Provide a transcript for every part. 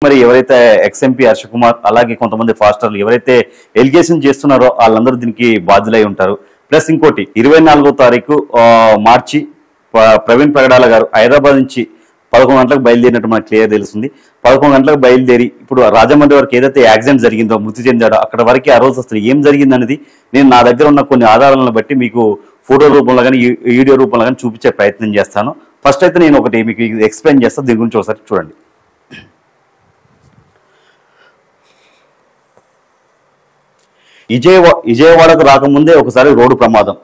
మరి ఎవరైతే ఎక్స్ఎంపీ హర్ష కుమార్ అలాగే కొంతమంది ఫాస్టర్లు ఎవరైతే ఎలిగేషన్ చేస్తున్నారో వాళ్ళందరూ దీనికి బాధ్యులై ఉంటారు. ప్లస్ ఇంకోటి 24వ తారీఖు మార్చి ప్రవీణ్ పగడాల గారు హైదరాబాద్ నుంచి 11 గంటలకు బయలుదేరినట్టు మనకు క్లియర్ తెలుస్తుంది. 11 గంటలకు బయలుదేరి ఇప్పుడు రాజమండ్రి వరకు ఏదైతే యాక్సిడెంట్ జరిగిందో, మృతి చెందాడో అక్కడ వరకు ఆ రోజు అసలు ఏం జరిగిందనేది నేను నా దగ్గర ఉన్న కొన్ని ఆధారాలను బట్టి మీకు ఫోటో రూపంలో కానీ వీడియో రూపంలో కానీ చూపించే ప్రయత్నం చేస్తాను. ఫస్ట్ అయితే నేను ఒకటి మీకు ఎక్స్ప్లెయిన్ చేస్తాను, దీని గురించి ఒకసారి చూడండి. విజయవాడకు రాకముందే ఒకసారి రోడ్డు ప్రమాదం,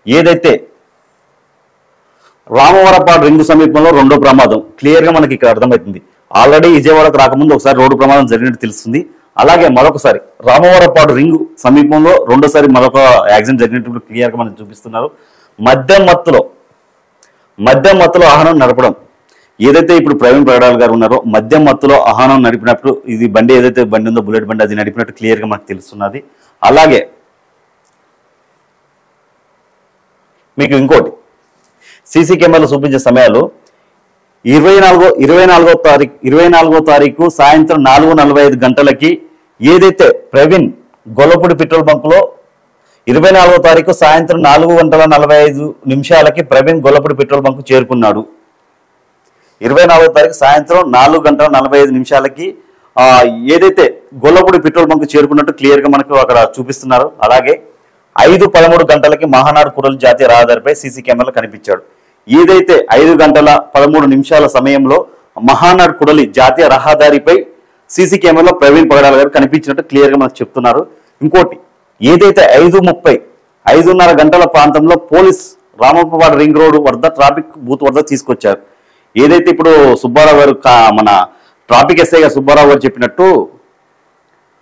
ఏదైతే రామవరపాడు రింగు సమీపంలో రెండో ప్రమాదం క్లియర్ గా మనకి ఇక్కడ అర్థమవుతుంది. ఆల్రెడీ విజయవాడకు రాకముందు ఒకసారి రోడ్డు ప్రమాదం జరిగినట్టు తెలుస్తుంది. అలాగే మరొకసారి రామవరపాడు రింగు సమీపంలో రెండోసారి మరొక యాక్సిడెంట్ జరిగినట్టు క్లియర్ గా మనకు చూపిస్తున్నారు. మద్యం మత్తులో వాహనం నడపడం, ఏదైతే ఇప్పుడు ప్రవీణ్ పగడాల గారు ఉన్నారో మద్యం మత్తులో వాహనం నడిపినప్పుడు ఇది బండి ఏదైతే బండి ఉందో బుల్లెట్ బండి అది నడిపినట్టు క్లియర్ గా మనకు తెలుస్తున్నది. అలాగే మీకు ఇంకోటి సీసీ కెమెరాలు చూపించే సమయాలు 24వ తారీఖు సాయంత్రం 4:45 గంటలకి ఏదైతే ప్రవీణ్ గొల్లపూడి పెట్రోల్ బంక్ లో 24వ తారీఖు సాయంత్రం 4:45 ప్రవీణ్ గొల్లపూడి పెట్రోల్ బంక్ చేరుకున్నాడు. 24వ తారీఖు సాయంత్రం 4:45 ఏదైతే గొల్లపూడి పెట్రోల్ బంక్ చేరుకున్నట్టు క్లియర్ గా మనకు అక్కడ చూపిస్తున్నారు. అలాగే 5:13 గంటలకి మహానాడు కూడలి జాతీయ రహదారిపై సీసీ కెమెరాలు కనిపించాడు. ఏదైతే 5:13 సమయంలో మహానాడు కూడలి జాతీయ రహదారిపై సీసీ కెమెరాలో ప్రవీణ్ పగడాల గారు కనిపించినట్టు క్లియర్ గా మనకు చెప్తున్నారు. ఇంకోటి ఏదైతే 5:30 గంటల ప్రాంతంలో పోలీస్ రామప్పవాడ రింగ్ రోడ్ వద్ద ట్రాఫిక్ బూత్ వద్ద తీసుకొచ్చారు. ఏదైతే ఇప్పుడు సుబ్బారావు గారు మన ట్రాఫిక్ ఎస్ఐ గారు సుబ్బారావు గారు చెప్పినట్టు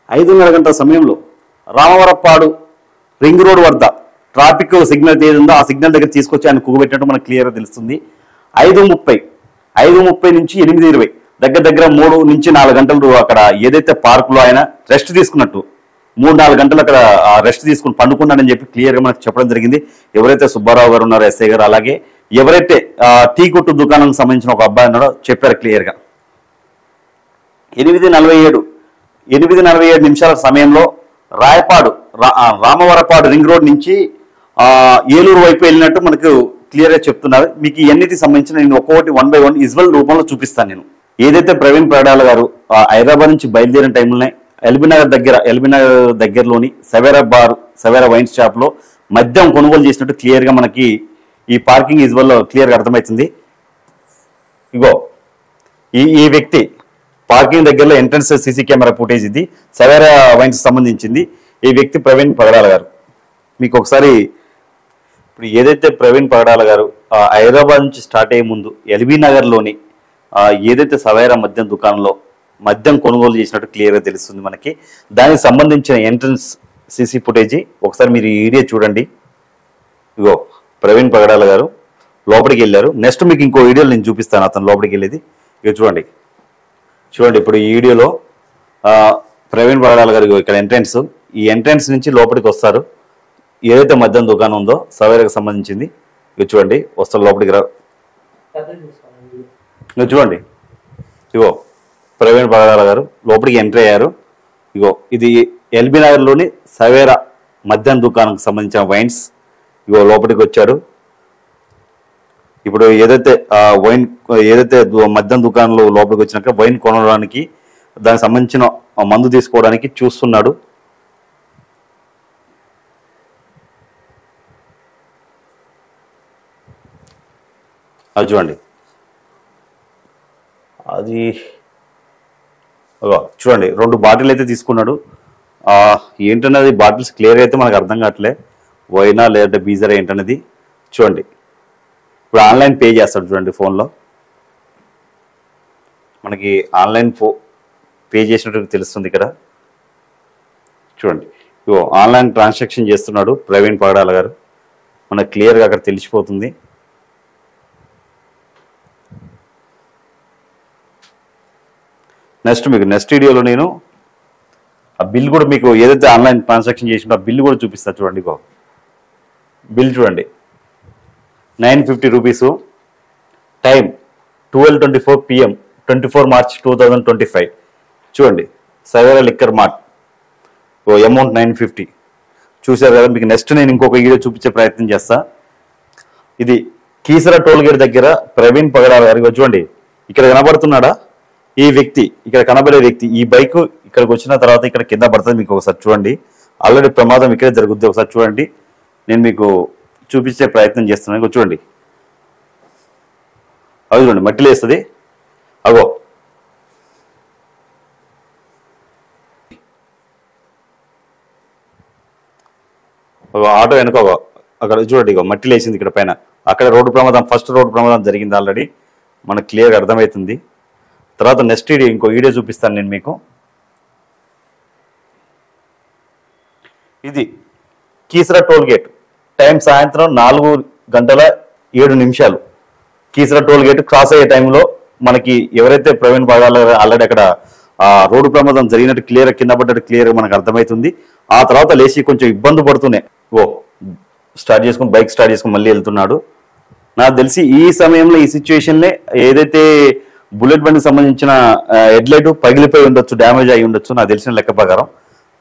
5:30 గంటల సమయంలో రామవరపాడు రింగ్ రోడ్ వద్ద ట్రాఫిక్ సిగ్నల్ ఏది ఉందో ఆ సిగ్నల్ దగ్గర తీసుకొచ్చి ఆయన కూగబెట్టినట్టు మనకు క్లియర్గా తెలుస్తుంది. 5:30 నుంచి 8:20 దగ్గర 3 నుంచి 4 గంటలు అక్కడ ఏదైతే పార్కులో ఆయన రెస్ట్ తీసుకున్నట్టు 3-4 గంటలు అక్కడ రెస్ట్ తీసుకుని పండుకున్నాడని చెప్పి క్లియర్గా మనకు చెప్పడం జరిగింది. ఎవరైతే సుబ్బారావు గారు ఉన్నారో ఎస్ఐ గారు, అలాగే ఎవరైతే టీ కొట్టు దుకాణానికి సంబంధించిన ఒక అబ్బాయి ఉన్నాడో చెప్పారు క్లియర్గా. 8:47 సమయంలో రామవరపాడు రింగ్ రోడ్ నుంచి ఏలూరు వైపు వెళ్ళినట్టు మనకు క్లియర్ గా చెప్తున్నారు. మీకు ఇవన్నిటికి సంబంధించిన నేను ఒక్కొక్కటి 1 by 1 విజువల్ రూపంలో చూపిస్తాను. నేను ఏదైతే ప్రవీణ్ పగడాల గారు హైదరాబాద్ నుంచి బయలుదేరిన టైంలోనే ఎల్బీనగర్ దగ్గరలోని సవేరా వైన్ షాప్ లో మద్యం కొనుగోలు చేసినట్టు క్లియర్ గా మనకి ఈ పార్కింగ్ విజువల్ లో క్లియర్ గా అర్థమవుతుంది. ఇగో ఈ వ్యక్తి పార్కింగ్ దగ్గరలో ఎంట్రన్స్ సీసీ కెమెరా ఫుటేజ్ ఇది సవేరా వైన్స్ సంబంధించింది. ఈ వ్యక్తి ప్రవీణ్ పగడాల గారు. మీకు ఒకసారి ఇప్పుడు ఏదైతే ప్రవీణ్ పగడాల గారు హైదరాబాద్ నుంచి స్టార్ట్ అయ్యే ముందు ఎల్బీ నగర్లోని ఏదైతే సవేరా మద్యం దుకాణంలో మద్యం కొనుగోలు చేసినట్టు క్లియర్గా తెలుస్తుంది మనకి. దానికి సంబంధించిన ఎంట్రన్స్ సీసీ ఫుటేజీ ఒకసారి మీరు ఈ వీడియో చూడండి. ఇగో ప్రవీణ్ పగడాల గారు లోపలికి వెళ్ళారు. నెక్స్ట్ మీకు ఇంకో వీడియోలో నేను చూపిస్తాను అతను లోపలికి వెళ్ళేది. ఇక చూడండి ఇప్పుడు ఈ వీడియోలో ప్రవీణ్ పగడాల గారు ఇక్కడ ఎంట్రన్స్, ఈ ఎంట్రన్స్ నుంచి లోపలికి వస్తారు. ఏదైతే మద్యం దుకాణం ఉందో సవేరాకు సంబంధించింది ఇక చూడండి వస్తారు లోపలికి రా. ఇక చూడండి ఇగో ప్రవీణ్ పగడాల గారు లోపలికి ఎంట్రీ అయ్యారు. ఇగో ఇది ఎల్బీ నగర్లోని సవేరా మద్యం దుకాణంకి సంబంధించిన వైన్స్. ఇగో లోపలికి వచ్చాడు. ఇప్పుడు ఏదైతే మద్యం దుకాణంలో లోపలికి వచ్చినాక వైన్ కొనడానికి దానికి సంబంధించిన మందు తీసుకోవడానికి చూస్తున్నాడు. అది చూడండి చూడండి 2 బాటిల్ అయితే తీసుకున్నాడు. ఏంటన్నది బాటిల్స్ క్లియర్గా అయితే మనకు అర్థం కావట్లే, వైనా లేదంటే బీజర్ ఏంటన్నది చూడండి. ఇప్పుడు ఆన్లైన్ పే చేస్తాడు చూడండి, ఫోన్లో మనకి ఆన్లైన్ పే చేసినట్టు తెలుస్తుంది. ఇక్కడ చూడండి ఇగో ఆన్లైన్ ట్రాన్సాక్షన్ చేస్తున్నాడు ప్రవీణ్ పగడాల గారు, మనకు క్లియర్గా అక్కడ తెలిసిపోతుంది. నెక్స్ట్ వీడియోలో నేను ఆ బిల్ కూడా మీకు ఏదైతే ఆన్లైన్ ట్రాన్సాక్షన్ చేసినా ఆ బిల్ కూడా చూపిస్తా చూడండి. బిల్ చూడండి 950 రూపీస్, టైం 12:24 PM 24 మార్చ్ 2025. చూడండి, సవేరా లిక్కర్ మార్ట్ అమౌంట్ 950. చూసారు కదా. మీకు నెక్స్ట్ నేను ఇంకొక వీడియో చూపించే ప్రయత్నం చేస్తా. ఇది కీసర టోల్ గేట్ దగ్గర ప్రవీణ్ పగడాల గారికి చూడండి, ఇక్కడ కనబడుతున్నాడా ఈ వ్యక్తి, ఇక్కడ కనబడే వ్యక్తి. ఈ బైక్ ఇక్కడికి వచ్చిన తర్వాత ఇక్కడ కింద పడుతుంది. మీకు ఒకసారి చూడండి, ఆల్రెడీ ప్రమాదం ఇక్కడే జరుగుద్ది. ఒకసారి చూడండి, నేను మీకు చూపించే ప్రయత్నం చేస్తున్నాను. చూడండి, అది చూడండి మట్టిలో వేస్తుంది. అగో ఆటో వెనుక అక్కడ చూడండి, ఇగో మట్టిలో వేసింది ఇక్కడ పైన. అక్కడ రోడ్డు ప్రమాదం, ఫస్ట్ రోడ్డు ప్రమాదం జరిగింది ఆల్రెడీ, మనకు క్లియర్గా అర్థమవుతుంది. తర్వాత నెక్స్ట్ ఇంకో వీడియో చూపిస్తాను నేను మీకు. ఇది కీసర టోల్ గేట్, టైం సాయంత్రం 4:07. కీసర టోల్ గేట్ క్రాస్ అయ్యే టైంలో మనకి ఎవరైతే ప్రవీణ్ పగడాల ఆల్రెడీ అక్కడ రోడ్డు ప్రమాదం జరిగినట్టు క్లియర్, కింద పడ్డట్టు క్లియర్ మనకు అర్థమవుతుంది. ఆ తర్వాత లేచి కొంచెం ఇబ్బంది పడుతూనే స్టార్ట్ చేసుకుని బైక్ స్టార్ట్ చేసుకుని మళ్ళీ వెళ్తున్నాడు. నాకు తెలిసి ఈ సమయంలో ఈ సిచ్యువేషన్లే ఏదైతే బుల్లెట్ బండికి సంబంధించిన హెడ్లైట్ పగిలిపోయి ఉండొచ్చు, డ్యామేజ్ అయి ఉండొచ్చు నాకు తెలిసిన లెక్క ప్రకారం.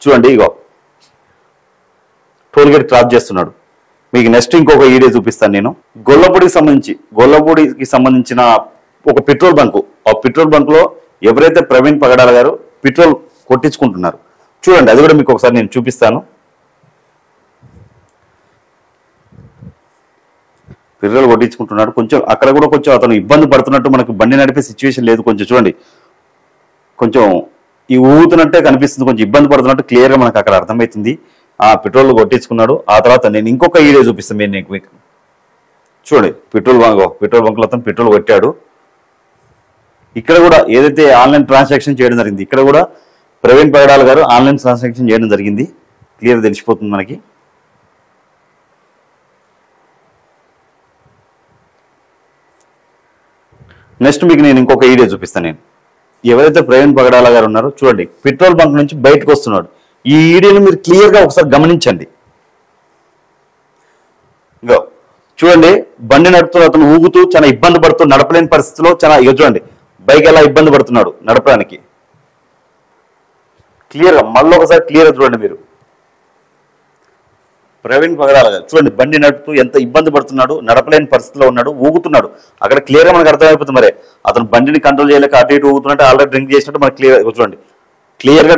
చూడండి, ఇగో టోల్ గేట్ క్రాస్ చేస్తున్నాడు. మీకు నెక్స్ట్ ఇంకొక వీడియో చూపిస్తాను నేను. గొల్లపూడికి సంబంధించిన ఒక పెట్రోల్ బంకు, ఆ పెట్రోల్ బంక్ లో ఎవరైతే ప్రవీణ్ పగడాల గారు పెట్రోల్ కొట్టించుకుంటున్నారు చూడండి, అది కూడా మీకు ఒకసారి నేను చూపిస్తాను. పెట్రోల్ కొట్టించుకుంటున్నాడు. కొంచెం అక్కడ కూడా కొంచెం అతను ఇబ్బంది పడుతున్నట్టు, మనకు బండి నడిపే సిచ్యువేషన్ లేదు. కొంచెం చూడండి, కొంచెం ఈ ఊగుతున్నట్టే కనిపిస్తుంది, కొంచెం ఇబ్బంది పడుతున్నట్టు క్లియర్ గా మనకు అక్కడ అర్థమవుతుంది. ఆ పెట్రోల్ కొట్టించుకున్నాడు. ఆ తర్వాత నేను ఇంకొక వీడియో చూపిస్తాను మీకు. చూడండి, పెట్రోల్ బంక్ లో అతను పెట్రోల్ కొట్టాడు. ఇక్కడ కూడా ఏదైతే ఆన్లైన్ ట్రాన్సాక్షన్ చేయడం జరిగింది, ఇక్కడ కూడా ప్రవీణ్ పగడాల గారు ఆన్లైన్ ట్రాన్సాక్షన్ చేయడం జరిగింది. క్లియర్ తెలిసిపోతుంది మనకి. నెక్స్ట్ మీకు నేను ఇంకొక వీడియో చూపిస్తాను. నేను ఎవరైతే ప్రవీణ్ పగడాల గారు ఉన్నారో చూడండి, పెట్రోల్ బంక్ నుంచి బయటకు వస్తున్నాడు. ఈ వీడియోని మీరు క్లియర్ గా ఒకసారి గమనించండి. చూడండి, బండి నడుపుతూ అతను ఊగుతూ చాలా ఇబ్బంది పడుతూ నడపలేని పరిస్థితిలో చాలా చూడండి బైక్ ఎలా ఇబ్బంది పడుతున్నాడు నడపడానికి. క్లియర్ గా మళ్ళీ ఒకసారి క్లియర్ గా చూడండి మీరు. ప్రవీణ్ పగడాల గారు చూడండి, బండి నడుపుతూ ఎంత ఇబ్బంది పడుతున్నాడు, నడపలేని పరిస్థితిలో ఉన్నాడు, ఊగుతున్నాడు. అక్కడ క్లియర్ గా మనకు అర్థమైపోతుంది. మరి అతను బండిని కంట్రోల్ చేయలేక అటు ఇటు ఊగుతున్నట్టు, ఆల్రెడీ డ్రింక్ చేసినట్టు మనకు క్లియర్ చూడండి, క్లియర్ గా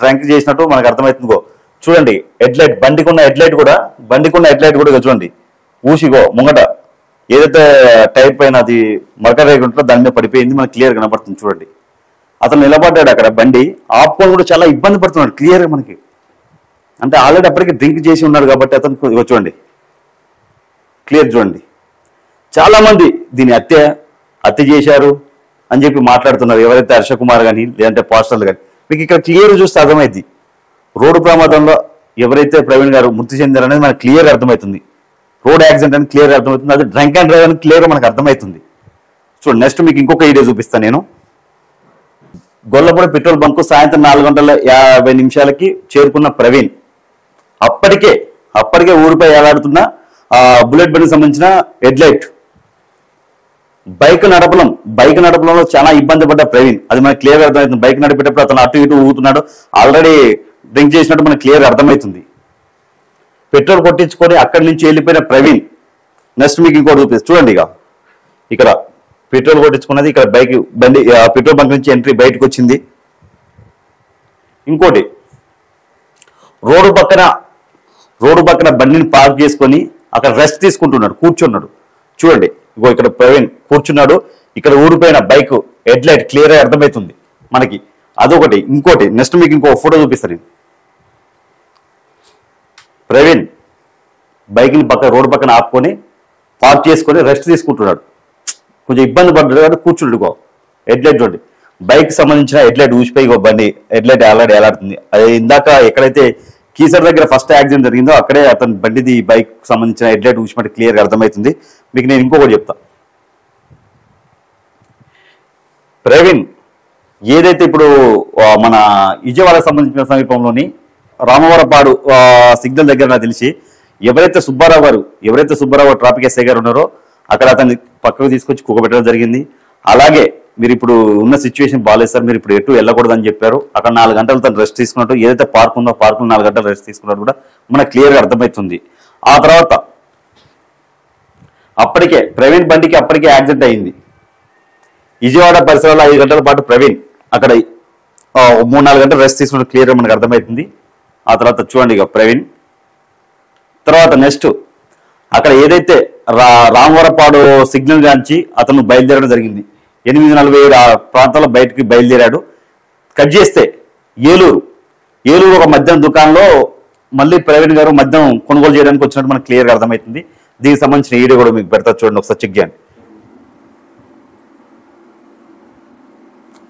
డ్రింక్ చేసినట్టు మనకు అర్థమవుతుందిగో. చూడండి, హెడ్లైట్ బండికున్న హెడ్లైట్ కూడా చూడండి ఊసిగో ముంగట ఏదైతే టైర్ పైన అది మరక రేగు ఉంటుందో దాని మీద పడిపోయింది, మనకు క్లియర్ కనబడుతుంది. చూడండి, అతను నిలబడ్డాడు అక్కడ, బండి ఆపుకొని కూడా చాలా ఇబ్బంది పడుతున్నాడు క్లియర్ గా మనకి. అంటే ఆల్రెడీ అప్పటికి డ్రింక్ చేసి ఉన్నాడు కాబట్టి అతను చూడండి క్లియర్. చూడండి, చాలా మంది దీన్ని హత్య చేశారు అని చెప్పి మాట్లాడుతున్నారు, ఎవరైతే హర్ష కుమార్ కానీ లేదంటే పాస్టర్లు కానీ. మీకు ఇక్కడ క్లియర్ చూస్తే అర్థమైంది, రోడ్డు ప్రమాదంలో ఎవరైతే ప్రవీణ్ గారు మృతి చెందారు అనేది మనకు క్లియర్ అర్థమవుతుంది. రోడ్ యాక్సిడెంట్ అని క్లియర్ అర్థమవుతుంది, అది డ్రంక్ అండ్ డ్రైవ్ అని క్లియర్ మనకు అర్థమవుతుంది. చూడండి, నెక్స్ట్ మీకు ఇంకొక వీడియో చూపిస్తాను నేను. గొల్లపూడి పెట్రోల్ బంక్ సాయంత్రం 4:50 చేరుకున్న ప్రవీణ్ అప్పటికే ఊరిపై ఏలాడుతున్న బుల్లెట్ బండికి సంబంధించిన హెడ్లైట్ బైక్ నడపడంలో చాలా ఇబ్బంది పడ్డ ప్రవీణ్, అది మనకు క్లియర్ అర్థమవుతుంది. బైక్ నడిపేటప్పుడు అతను అటు ఇటు ఊగుతున్నాడు, ఆల్రెడీ డ్రింక్ చేసినట్టు మనకు క్లియర్ అర్థమవుతుంది. పెట్రోల్ కొట్టించుకొని అక్కడి నుంచి వెళ్ళిపోయిన ప్రవీణ్. నెక్స్ట్ మీకు ఇంకోటి చూపిస్తుంది చూడండి. ఇక్కడ పెట్రోల్ కొట్టించుకున్నది, ఇక్కడ బండి పెట్రోల్ బంక్ నుంచి ఎంట్రీ బయటకు వచ్చింది. ఇంకోటి రోడ్డు పక్కన బండిని పార్క్ చేసుకొని అక్కడ రెస్ట్ తీసుకుంటున్నాడు, కూర్చున్నాడు. చూడండి, ఇక్కడ ప్రవీణ్ కూర్చున్నాడు, ఇక్కడ ఊరిపోయిన బైక్ హెడ్లైట్ క్లియర్ గా అర్థమవుతుంది మనకి. అదొకటి. ఇంకోటి నెక్స్ట్ మీకు ఇంకో ఫోటో చూపిస్తాను. ప్రవీణ్ బైక్ ని రోడ్డు పక్కన ఆపుకొని పార్క్ చేసుకొని రెస్ట్ తీసుకుంటున్నాడు, కొంచెం ఇబ్బంది పడ్డాడు కాబట్టి కూర్చుంటుకో. హెడ్లైట్ చూడండి, బైక్ సంబంధించిన హెడ్లైట్ ఊసిపోయి బండి హెడ్లైట్ ఆల్రెడీ ఎలాడుతుంది. అది ఇందాక ఎక్కడైతే కీసర్ దగ్గర ఫస్ట్ యాక్సిడెంట్ జరిగిందో అక్కడే అతని బండిది బైక్ సంబంధించిన హెడ్లైట్ ఊసినట్టు క్లియర్ గా అర్థమవుతుంది. మీకు నేను ఇంకొకటి చెప్తా. ప్రవీణ్ ఏదైతే ఇప్పుడు మన విజయవాడకు సంబంధించిన సమీపంలోని రామవరపాడు సిగ్నల్ దగ్గర నాకు తెలిసి ఎవరైతే సుబ్బారావు ట్రాఫిక్ ఎస్ఐ గారు ఉన్నారో అక్కడ అతన్ని పక్కకు తీసుకొచ్చి కుక్కబెట్టడం జరిగింది. అలాగే మీరు ఇప్పుడు ఉన్న సిచ్యువేషన్ బాగాలేదు సార్, మీరు ఇప్పుడు ఎటు వెళ్ళకూడదని చెప్పారు. అక్కడ 4 గంటలు తను రెస్ట్ తీసుకున్నట్టు, ఏదైతే పార్క్ ఉందో పార్కులో 4 గంటలు రెస్ట్ తీసుకున్నట్టు కూడా మనకు క్లియర్గా అర్థమవుతుంది. ఆ తర్వాత అప్పటికే ప్రవీణ్ బండికి అప్పటికే యాక్సిడెంట్ అయింది. విజయవాడ పరిసరాల్లో 5 గంటల పాటు ప్రవీణ్ అక్కడ 3-4 గంటలు రెస్ట్ తీసుకున్నట్టు క్లియర్గా మనకు అర్థమవుతుంది. ఆ తర్వాత చూడండి ఇక ప్రవీణ్ తర్వాత నెక్స్ట్ అక్కడ ఏదైతే రామవరపాడు సిగ్నల్ గాంచి అతను బయలుదేరడం జరిగింది. 8:47 ఆ ప్రాంతంలో బయటికి బయలుదేరాడు. కట్ చేస్తే ఏలూరు ఒక మద్యం దుకాణంలో మళ్ళీ ప్రవీణ్ గారు మద్యం కొనుగోలు చేయడానికి వచ్చినట్టు మనకు క్లియర్గా అర్థమవుతుంది. దీనికి సంబంధించిన వీడియో కూడా మీకు పెడతా, చూడండి ఒకసారి చెక్ చేయండి.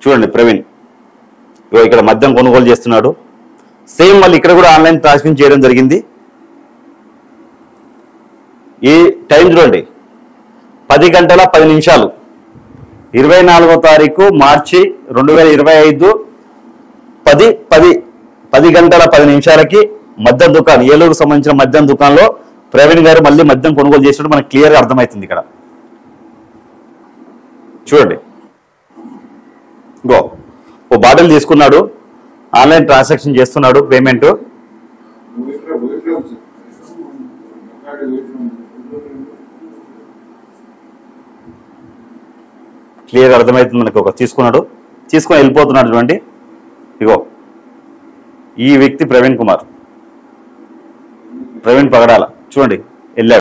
చూడండి ప్రవీణ్ ఇక్కడ మద్యం కొనుగోలు చేస్తున్నాడు. సేమ్ మళ్ళీ ఇక్కడ కూడా ఆన్లైన్ ట్రాన్సాక్షన్ చేయడం జరిగింది. ఈ టైం చూడండి 10 గంటల 10 నిమిషాలు 24వ తారీఖు మార్చి 2025 10 గంటల 10 నిమిషాలకి మద్యం దుకాణం ఏలూరుకు సంబంధించిన మద్యం దుకాణంలో ప్రవీణ్ గారు మళ్ళీ మద్యం కొనుగోలు చేసినట్టు మనకు క్లియర్గా అర్థమవుతుంది. ఇక్కడ చూడండి ఓ బాటిల్ తీసుకున్నాడు, ఆన్లైన్ ట్రాన్సాక్షన్ చేస్తున్నాడు పేమెంట్. క్లియర్గా అర్థమవుతుంది మనకు. ఒక తీసుకొని వెళ్ళిపోతున్నాడు. చూడండి ఇగో ఈ వ్యక్తి ప్రవీణ్ పగడాల చూడండి వెళ్ళాడు.